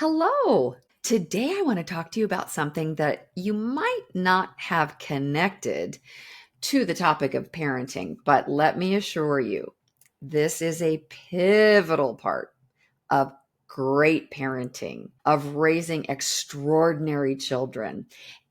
Hello. Today, I want to talk to you about something that you might not have connected to the topic of parenting, but let me assure you, this is a pivotal part of great parenting, of raising extraordinary children,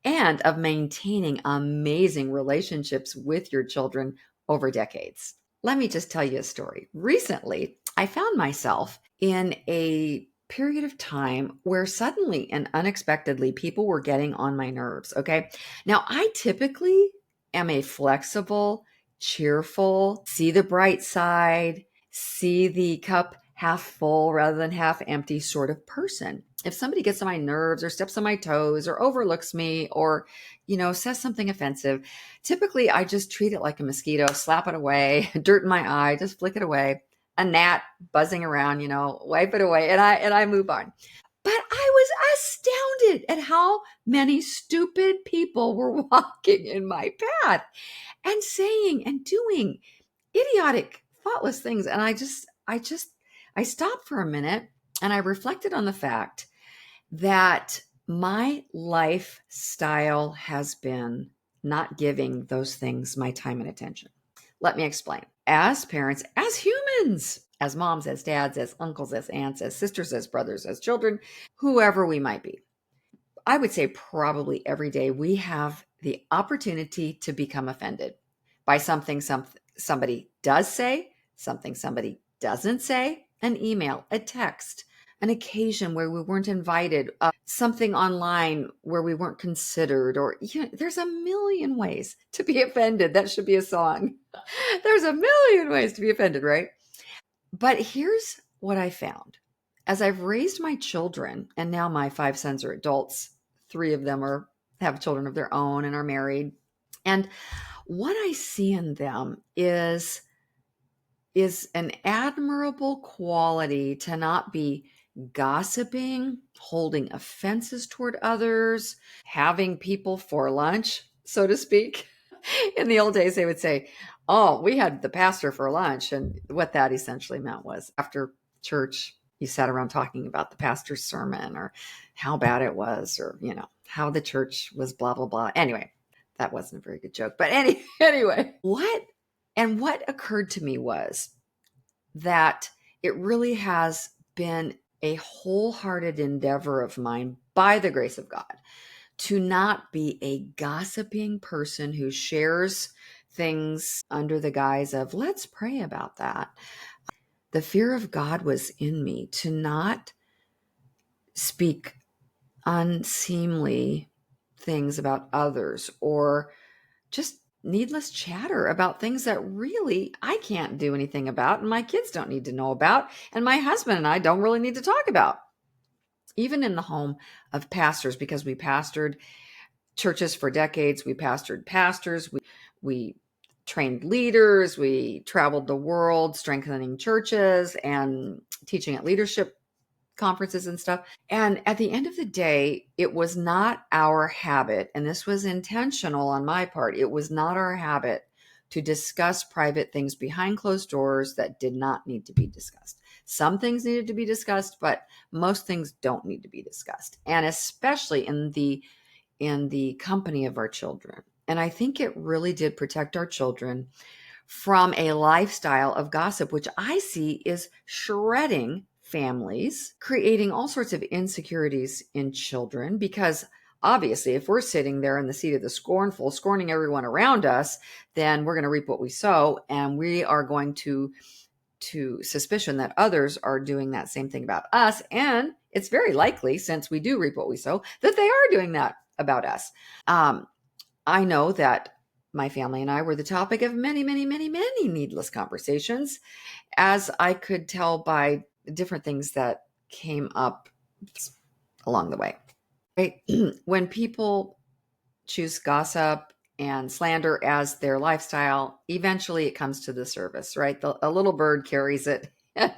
and of maintaining amazing relationships with your children over decades. Let me just tell you a story. Recently, I found myself in a period of time where suddenly and unexpectedly people were getting on my nerves. Okay. Now, I typically am a flexible, cheerful, see the bright side, see the cup half full rather than half empty sort of person. If somebody gets on my nerves or steps on my toes or overlooks me or, says something offensive, typically I just treat it like a mosquito, slap it away, dirt in my eye, just flick it away, a gnat buzzing around, wipe it away, and I move on. But I was astounded at how many stupid people were walking in my path and saying and doing idiotic, thoughtless things. And I stopped for a minute and I reflected on the fact that my lifestyle has been not giving those things my time and attention. Let me explain. As parents, as humans, as moms, as dads, as uncles, as aunts, as sisters, as brothers, as children, whoever we might be, I would say probably every day we have the opportunity to become offended by something somebody does say, something somebody doesn't say, an email, a text, an occasion where we weren't invited, something online where we weren't considered, or there's a million ways to be offended. That should be a song. There's a million ways to be offended, right? But here's what I found. As I've raised my children, and now my 5 sons are adults, three of them have children of their own and are married. And what I see in them is an admirable quality to not be gossiping, holding offenses toward others, having people for lunch, so to speak. In the old days, they would say, "Oh, we had the pastor for lunch." And what that essentially meant was after church, you sat around talking about the pastor's sermon or how bad it was, or, how the church was blah, blah, blah. Anyway, that wasn't a very good joke. But anyway, what occurred to me was that it really has been a wholehearted endeavor of mine, by the grace of God, to not be a gossiping person who shares things under the guise of, let's pray about that. The fear of God was in me to not speak unseemly things about others or just needless chatter about things that really I can't do anything about and my kids don't need to know about and my husband and I don't really need to talk about. Even in the home of pastors, because we pastored churches for decades, we pastored pastors, we trained leaders, we traveled the world strengthening churches and teaching at leadership conferences and stuff. And at the end of the day, it was not our habit, and this was intentional on my part, it was not our habit to discuss private things behind closed doors that did not need to be discussed. Some things needed to be discussed, but most things don't need to be discussed. And especially in the company of our children. And I think it really did protect our children from a lifestyle of gossip, which I see is shredding families, creating all sorts of insecurities in children. Because obviously, if we're sitting there in the seat of the scornful, scorning everyone around us, then we're going to reap what we sow. And we are going to suspicion that others are doing that same thing about us. And it's very likely, since we do reap what we sow, that they are doing that about us. I know that my family and I were the topic of many, many, many, many needless conversations, as I could tell by different things that came up along the way. Right? When people choose gossip and slander as their lifestyle, eventually it comes to the surface, right? A little bird carries it, and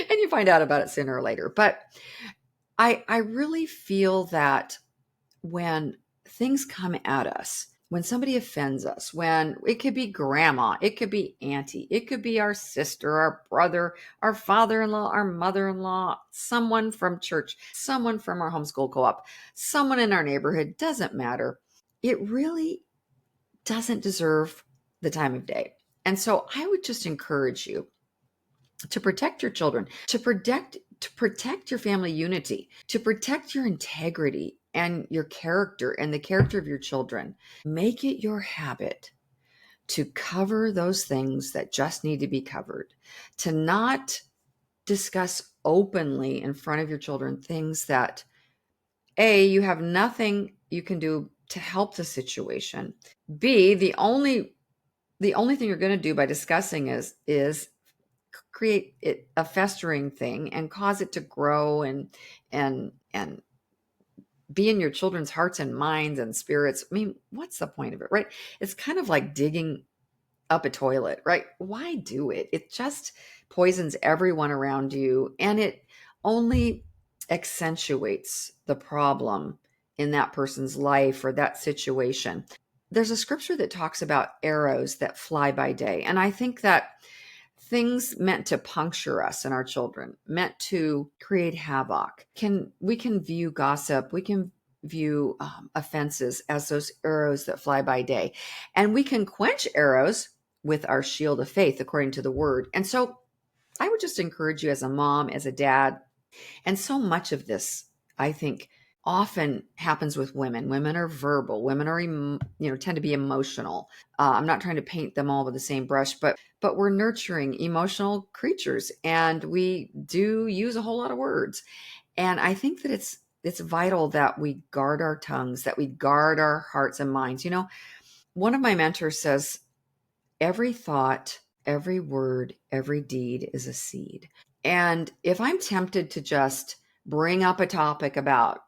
you find out about it sooner or later. But I really feel that when things come at us, when somebody offends us, when it could be grandma, it could be auntie, it could be our sister, our brother, our father-in-law, our mother-in-law, someone from church, someone from our homeschool co-op, someone in our neighborhood, doesn't matter. It really doesn't deserve the time of day. And so I would just encourage you to protect your children, to protect your family unity, to protect your integrity and your character and the character of your children. Make it your habit to cover those things that just need to be covered, to not discuss openly in front of your children things that A, you have nothing you can do to help the situation. B, the only thing you're going to do by discussing is create it a festering thing and cause it to grow and be in your children's hearts and minds and spirits. I mean, what's the point of it, right? It's kind of like digging up a toilet, right? Why do it? It just poisons everyone around you, and it only accentuates the problem in that person's life or that situation. There's a scripture that talks about arrows that fly by day, and I think that things meant to puncture us and our children, meant to create havoc, we can view gossip, we can view offenses as those arrows that fly by day, and we can quench arrows with our shield of faith according to the word. And so I would just encourage you, as a mom, as a dad, and so much of this, I think, often happens with women. Women are verbal. Women are, tend to be emotional. I'm not trying to paint them all with the same brush, but we're nurturing emotional creatures, and we do use a whole lot of words. And I think that it's vital that we guard our tongues, that we guard our hearts and minds. One of my mentors says, every thought, every word, every deed is a seed. And if I'm tempted to just bring up a topic about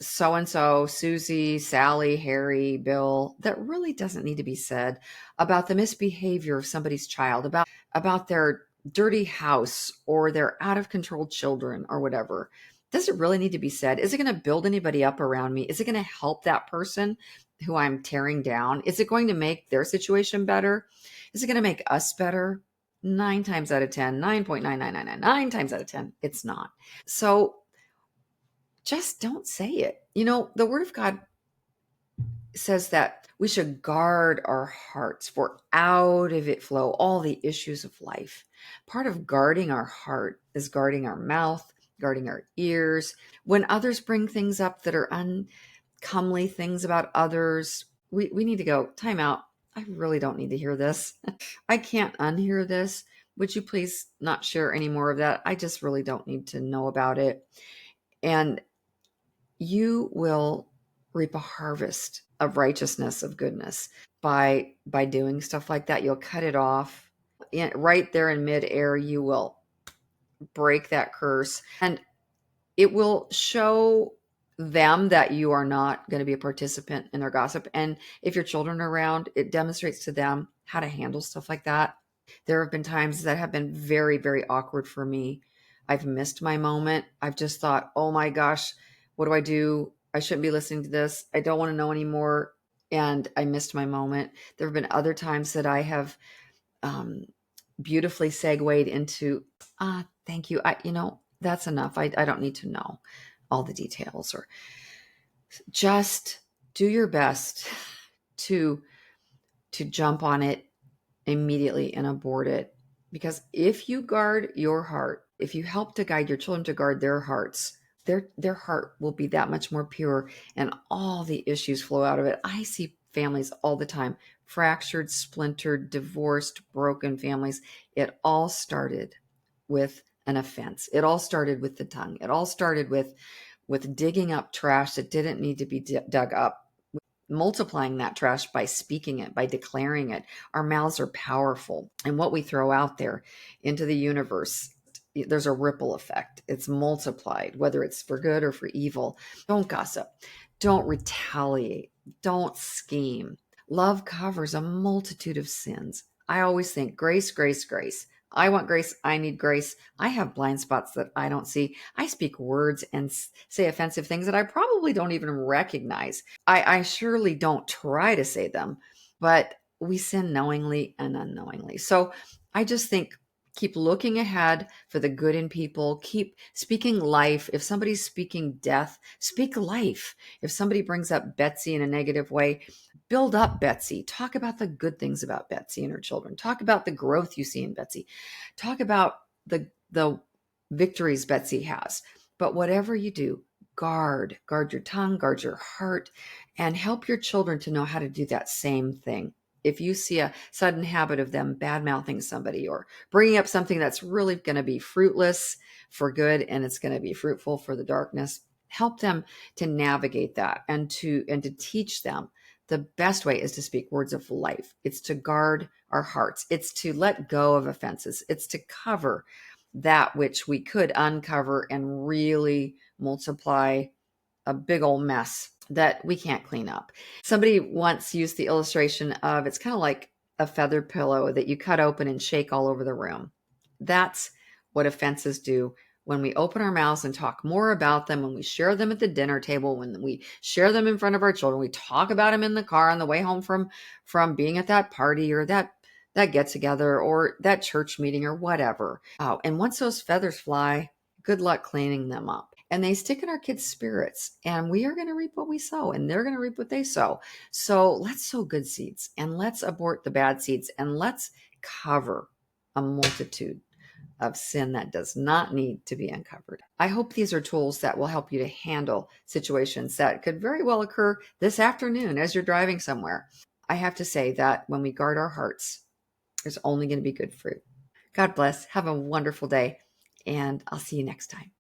so and so, Susie, Sally, Harry, Bill, that really doesn't need to be said, about the misbehavior of somebody's child, about their dirty house or their out of control children or whatever, does it really need to be said? Is it going to build anybody up around me? Is it going to help that person who I'm tearing down? Is it going to make their situation better? Is it going to make us better? 9 times out of 10, 9.9999 times out of 10, it's not. So just don't say it. The word of God says that we should guard our hearts, for out of it flow all the issues of life. Part of guarding our heart is guarding our mouth, guarding our ears. When others bring things up that are uncomely, things about others, we need to go, time out. I really don't need to hear this. I can't unhear this. Would you please not share any more of that? I just really don't need to know about it. And you will reap a harvest of righteousness, of goodness, by doing stuff like that. You'll cut it off. Right there in midair, you will break that curse, and it will show them that you are not going to be a participant in their gossip. And if your children are around, it demonstrates to them how to handle stuff like that. There have been times that have been very, very awkward for me. I've missed my moment. I've just thought, oh my gosh, what do I do? I shouldn't be listening to this. I don't want to know anymore. And I missed my moment. There have been other times that I have um, beautifully segued into, thank you. That's enough. I don't need to know all the details, or just do your best to jump on it immediately and abort it. Because if you guard your heart, if you help to guide your children to guard their hearts, their heart will be that much more pure, and all the issues flow out of it. I see families all the time, fractured, splintered, divorced, broken families. It all started with an offense. It all started with the tongue. It all started with digging up trash that didn't need to be dug up, multiplying that trash by speaking it, by declaring it. Our mouths are powerful, and what we throw out there into the universe, there's a ripple effect. It's multiplied, whether it's for good or for evil. Don't gossip. Don't retaliate. Don't scheme. Love covers a multitude of sins. I always think grace, grace, grace. I want grace. I need grace. I have blind spots that I don't see. I speak words and say offensive things that I probably don't even recognize. I surely don't try to say them, but we sin knowingly and unknowingly. So I just think keep looking ahead for the good in people. Keep speaking life. If somebody's speaking death, speak life. If somebody brings up Betsy in a negative way, build up Betsy. Talk about the good things about Betsy and her children. Talk about the growth you see in Betsy. Talk about the victories Betsy has. But whatever you do, guard your tongue, guard your heart, and help your children to know how to do that same thing. If you see a sudden habit of them bad mouthing somebody or bringing up something that's really going to be fruitless for good and it's going to be fruitful for the darkness, help them to navigate that and to teach them the best way is to speak words of life. It's to guard our hearts. It's to let go of offenses. It's to cover that which we could uncover and really multiply a big old mess that we can't clean up. Somebody once used the illustration of it's kind of like a feather pillow that you cut open and shake all over the room. That's what offenses do when we open our mouths and talk more about them, when we share them at the dinner table, when we share them in front of our children, we talk about them in the car on the way home from being at that party or that get together or that church meeting or whatever. Oh, and once those feathers fly, good luck cleaning them up. And they stick in our kids' spirits, and we are going to reap what we sow, and they're going to reap what they sow. So let's sow good seeds, and let's abort the bad seeds, and let's cover a multitude of sin that does not need to be uncovered. I hope these are tools that will help you to handle situations that could very well occur this afternoon as you're driving somewhere. I have to say that when we guard our hearts, there's only going to be good fruit. God bless. Have a wonderful day, and I'll see you next time.